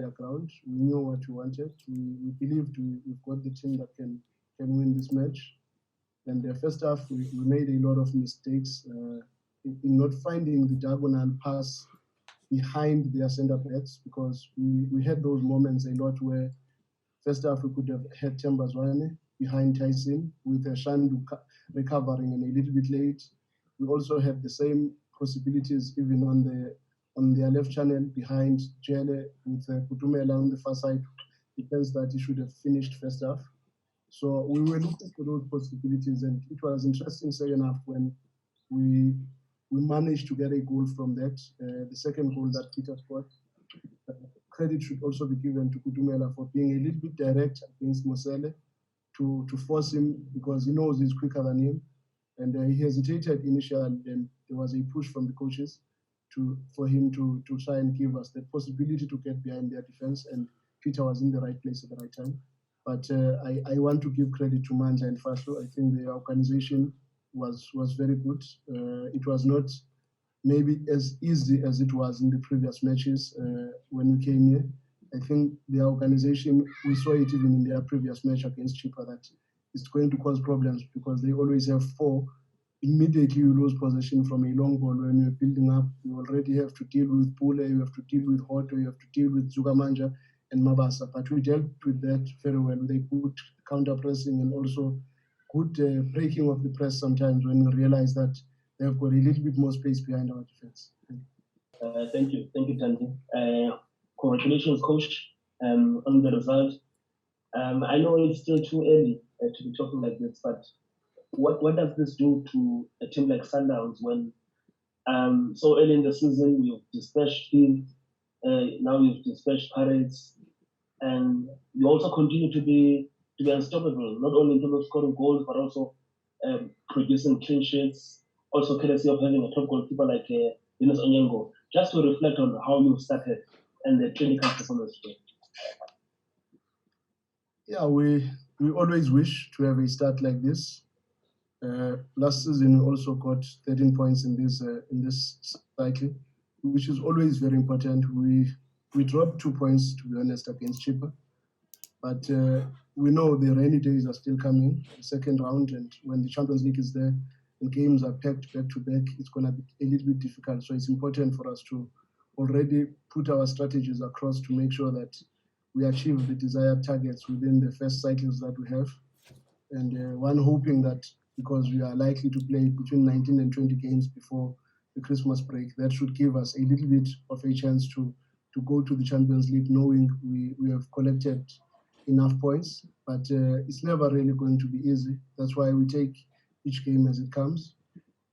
ground. We knew what we wanted. We believed we've got the team that can win this match. And the first half, we made a lot of mistakes in not finding the diagonal pass behind their centre backs, because we had those moments a lot where first half we could have had Tembazwane behind Tyson with Shandu recovering and a little bit late. We also had the same possibilities even on their left channel behind Jele with Putumela on the far side. Depends that he should have finished first half. So we were looking for those possibilities, and it was interesting second half when we managed to get a goal from that. The second goal that Peter scored. Credit should also be given to Putumela for being a little bit direct against Mosele to force him, because he knows he's quicker than him. And he hesitated initially, and there was a push from the coaches for him to try and give us the possibility to get behind their defense, and Peter was in the right place at the right time. But I want to give credit to Manja and Faslo. I think the organization was very good. It was not maybe as easy as it was in the previous matches when we came here. I think the organization, we saw it even in their previous match against Chippa, that it's going to cause problems because they always have four. Immediately you lose possession from a long ball. When you're building up, you already have to deal with Pule, you have to deal with Hoto, you have to deal with Zugamanja and Mabasa. But we dealt with that very well. They put counter pressing and also good breaking of the press sometimes when you realize that they've got a little bit more space behind our defense. Thank you, Tanti. Congratulations, coach, on the result. I know it's still too early to be talking like this, but what does this do to a team like Sundowns when so early in the season you've dispatched Field, now you've dispatched Pirates, and you also continue to be unstoppable, not only in terms of scoring goals, but also producing clean sheets, also courtesy of having a top goalkeeper like Yunus Onyengo. Just to reflect on how you started and the clinical performance today. Yeah, we always wish to have a start like this. Last season we also got 13 points in this cycle, which is always very important. We dropped 2 points, to be honest, against Chippa, but we know the rainy days are still coming, the second round, and when the Champions League is there and games are packed back to back, it's going to be a little bit difficult. So it's important for us to already put our strategies across to make sure that we achieve the desired targets within the first cycles that we have. And one hoping that because we are likely to play between 19 and 20 games before the Christmas break, that should give us a little bit of a chance to go to the Champions League knowing we have collected enough points. But it's never really going to be easy. That's why we take each game as it comes.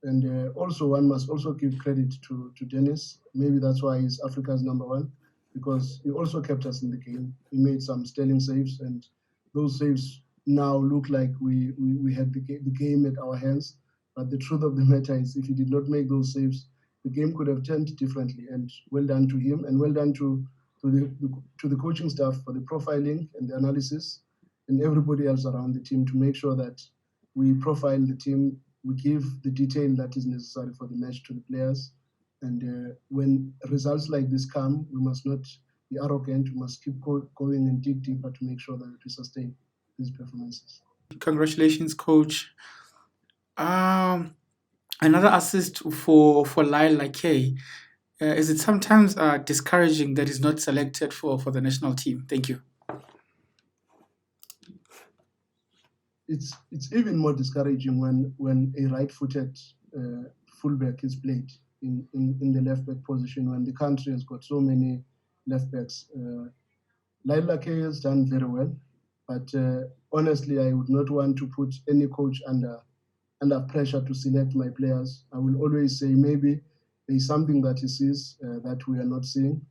And also one must also give credit to Dennis. Maybe that's why he's Africa's number one, because he also kept us in the game. He made some sterling saves, and those saves now look like we had the game at our hands. But the truth of the matter is, if he did not make those saves, the game could have turned differently. And well done to him, and well done to the coaching staff for the profiling and the analysis, and everybody else around the team to make sure that we profile the team, we give the detail that is necessary for the match to the players. And when results like this come, we must not be arrogant. We must keep going and dig deeper to make sure that we sustain these performances. Congratulations, coach. Another assist for Lyle Lakay. Is it sometimes discouraging that he's not selected for the national team? Thank you. It's even more discouraging when a right-footed fullback is played in the left-back position when the country has got so many left-backs. Lyle Lakay has done very well, but honestly, I would not want to put any coach under pressure to select my players. I will always say maybe there is something that he sees that we are not seeing.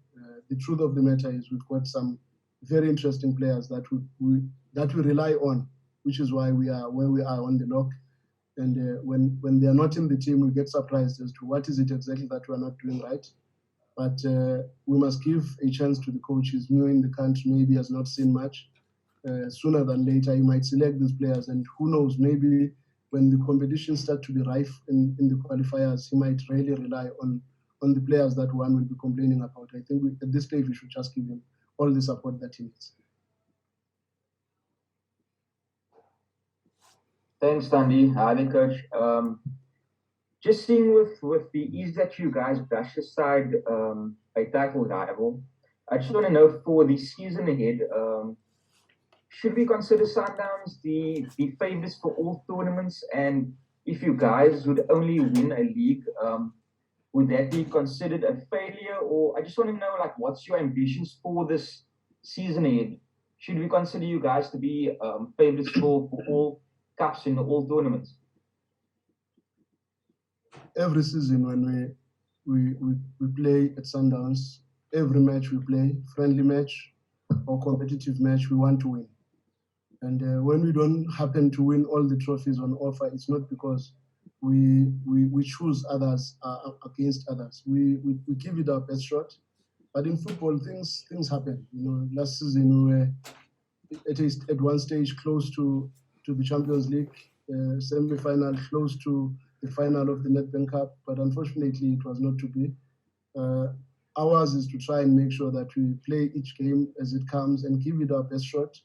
The truth of the matter is we've got some very interesting players that we rely on, which is why we are where we are on the log. And when they are not in the team, we get surprised as to what is it exactly that we are not doing right. But we must give a chance to the coaches. New in the country, maybe has not seen much. Sooner than later, he might select these players, and who knows, maybe when the competition starts to be rife in the qualifiers, he might really rely on the players that one will be complaining about. I think at this stage we should just give him all the support that he needs. Thanks, Tandy. Hi there, Coach. Just seeing with the ease that you guys brushed aside a title rival, I just want to know for the season ahead, should we consider Sundowns the favorites for all tournaments? And if you guys would only win a league, would that be considered a failure? Or I just want to know, like, what's your ambitions for this season ahead? Should we consider you guys to be favorites for all cups in all tournaments? Every season when we play at Sundowns, every match we play, friendly match or competitive match, we want to win. And when we don't happen to win all the trophies on offer, it's not because we choose others against others. We give it our best shot. But in football, things happen. You know, last season we were at one stage close to the Champions League, semi-final, close to the final of the Nedbank Cup, but unfortunately it was not to be. Ours is to try and make sure that we play each game as it comes and give it our best shot.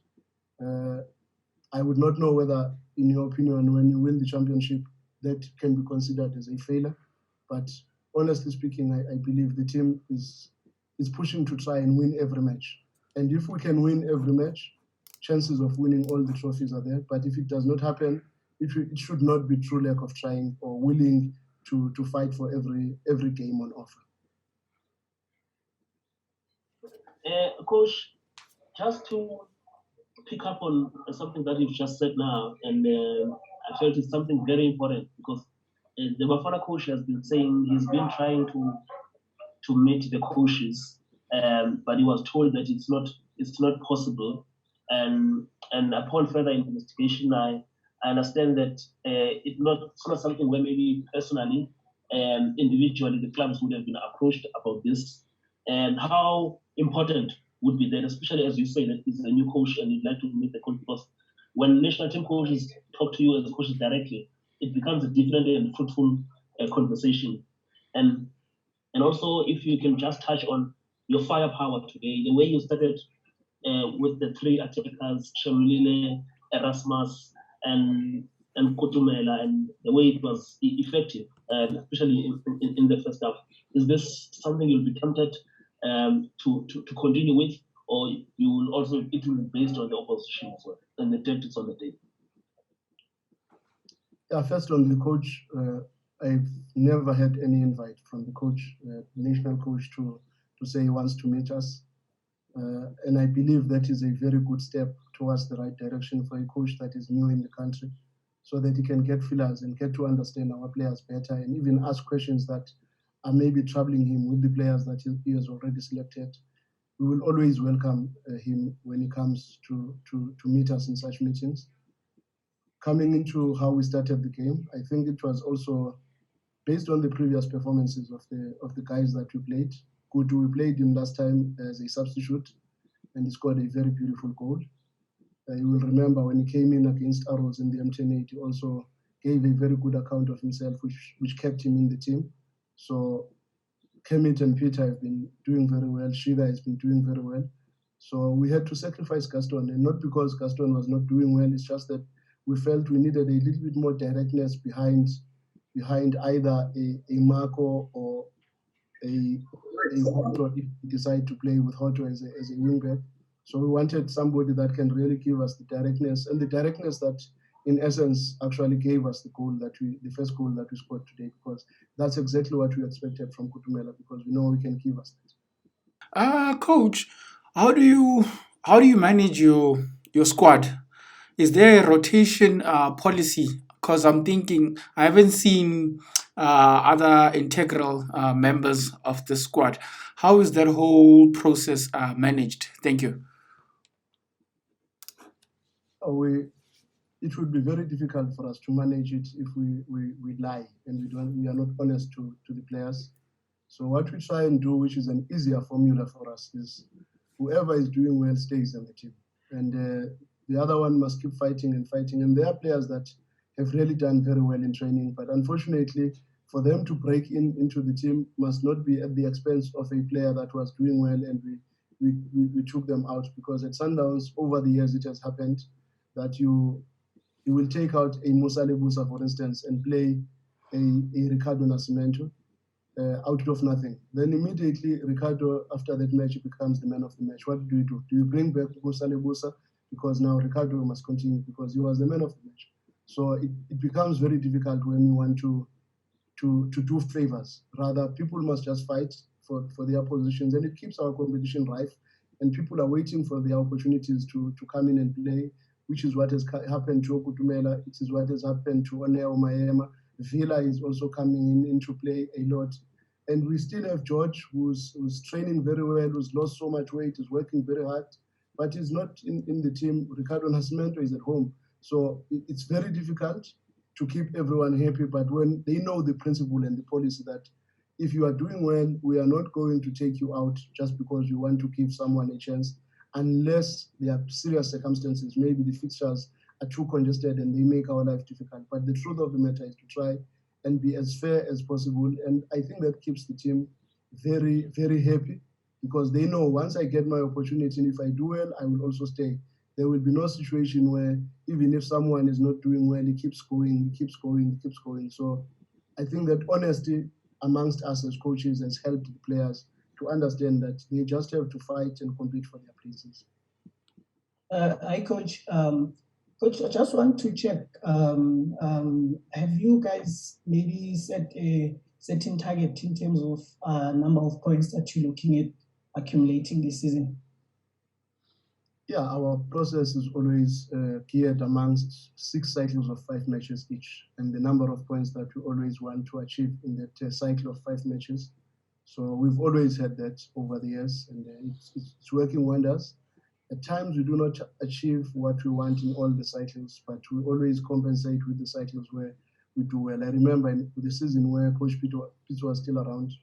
I would not know whether, in your opinion, when you win the championship, that can be considered as a failure. But honestly speaking, I believe the team is pushing to try and win every match. And if we can win every match, chances of winning all the trophies are there. But if it does not happen, it should not be true lack of trying or willing to fight for every game on offer. Coach, just to pick up on something that you've just said now, and I felt it's something very important because the Bafana coach has been saying he's been trying to meet the coaches, but he was told that it's not possible. And upon further investigation, I understand that it's not something where maybe personally, individually, the clubs would have been approached about this, and how important would be that, especially as you say that he's a new coach and you'd like to meet the coach, because when national team coaches talk to you as coaches directly, it becomes a different and fruitful conversation. And also, if you can just touch on your firepower today, the way you started with the three attackers, Shamlile, Erasmus, and Kotumela, and the way it was effective, especially in the first half. Is this something you'll be tempted to continue with, or you will also, it will be based on the opposition as well and the tactics on the day? Yeah, first on the coach, I've never had any invite from the coach, national coach, to say he wants to meet us. And I believe that is a very good step towards the right direction for a coach that is new in the country, so that he can get feelers and get to understand our players better and even ask questions that are maybe troubling him with the players that he has already selected. We will always welcome him when he comes to meet us in such meetings. Coming into how we started the game, I think it was also based on the previous performances of the guys that we played. Kutu, we played him last time as a substitute, and he scored a very beautiful goal. You will remember when he came in against Arrows in the M10-8, he also gave a very good account of himself, which kept him in the team. So Kermit and Peter have been doing very well. Shiva has been doing very well. So we had to sacrifice Gaston, and not because Gaston was not doing well. It's just that we felt we needed a little bit more directness behind either a Marco or a Hoto if we decide to play with Hoto as a wingback. So we wanted somebody that can really give us the directness, and the directness that in essence actually gave us the first goal that we scored today, because that's exactly what we expected from Kutumela, because we know we can give us that. Coach, how do you manage your squad? Is there a rotation policy? Because I'm thinking I haven't seen other integral members of the squad. How is that whole process managed? Thank you. It would be very difficult for us to manage it if we lie and we are not honest to the players. So what we try and do, which is an easier formula for us, is whoever is doing well stays in the team, and the other one must keep fighting and fighting. And there are players that have really done very well in training, but unfortunately, for them to break into the team must not be at the expense of a player that was doing well, and we took them out, because at Sundowns over the years it has happened that you will take out a Musa Lebusa, for instance, and play a Ricardo Nascimento out of nothing. Then immediately Ricardo, after that match, becomes the man of the match. What do? Do you bring back Musa Lebusa? Because now Ricardo must continue because he was the man of the match. So it becomes very difficult when you want to do favors. Rather, people must just fight for their positions, and it keeps our competition rife. And people are waiting for their opportunities to come in and play, which is what has happened to Okutumela. It is what has happened to Onea Omayema. Villa is also coming into play a lot. And we still have George, who's training very well, who's lost so much weight, is working very hard, but he's not in the team. Ricardo Nascimento is at home. So it's very difficult to keep everyone happy, but when they know the principle and the policy that if you are doing well, we are not going to take you out just because you want to give someone a chance, unless there are serious circumstances. Maybe the fixtures are too congested and they make our life difficult. But the truth of the matter is to try and be as fair as possible. And I think that keeps the team very, very happy, because they know once I get my opportunity, and if I do well, I will also stay. There will be no situation where even if someone is not doing well, he keeps going, he keeps going, he keeps going. So I think that honesty amongst us as coaches has helped the players to understand that they just have to fight and compete for their places. Hi, Coach. Coach, I just want to check, have you guys maybe set a certain target in terms of number of points that you're looking at accumulating this season? Yeah, our process is always geared amongst 6 cycles of 5 matches each, and the number of points that we always want to achieve in that cycle of 5 matches. So we've always had that over the years, and it's working wonders. At times we do not achieve what we want in all the cycles, but we always compensate with the cycles where we do well. I remember in the season where Coach Peter was still around,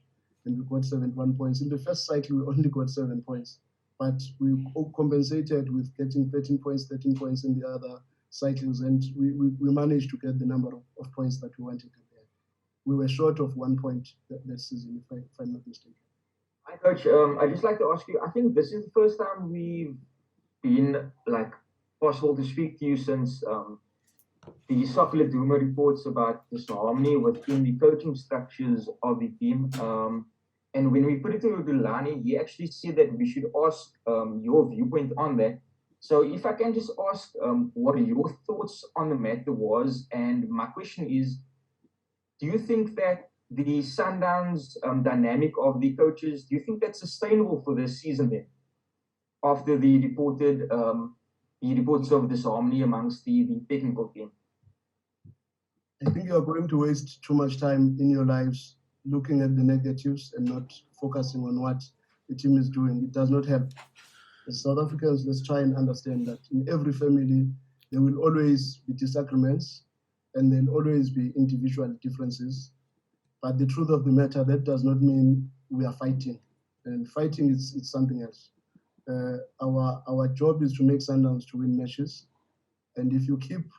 and we got 71 points. In the first cycle, we only got 7 points. But we compensated with getting 13 points in the other cycles, and we managed to get the number of points that we wanted to get. We were short of 1 point that season, if I'm not mistaken. Hi, Coach. I'd just like to ask you, I think this is the first time we've been possible to speak to you since the Soccer Laduma reports about disharmony within the coaching structures of the team. And when we put it to Dulani, he actually said that we should ask your viewpoint on that. So if I can just ask what your thoughts on the matter was, and my question is, do you think that the Sundowns dynamic of the coaches, do you think that's sustainable for this season then? After the reports of disharmony amongst the technical team? I think you're going to waste too much time in your lives looking at the negatives and not focusing on what the team is doing. It does not help. As South Africans, let's try and understand that in every family, there will always be disagreements and there will always be individual differences. But the truth of the matter, that does not mean we are fighting. And fighting is something else. Our job is to make Sundowns to win matches. And if you keep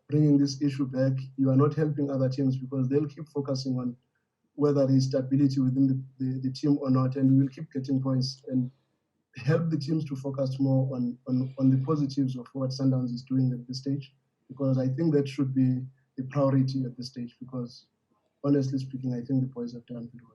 bringing this issue back, you are not helping other teams, because they'll keep focusing on whether there is stability within the team or not, and we will keep getting points, and help the teams to focus more on the positives of what Sundowns is doing at this stage, because I think that should be the priority at this stage, because honestly speaking, I think the boys have done very well.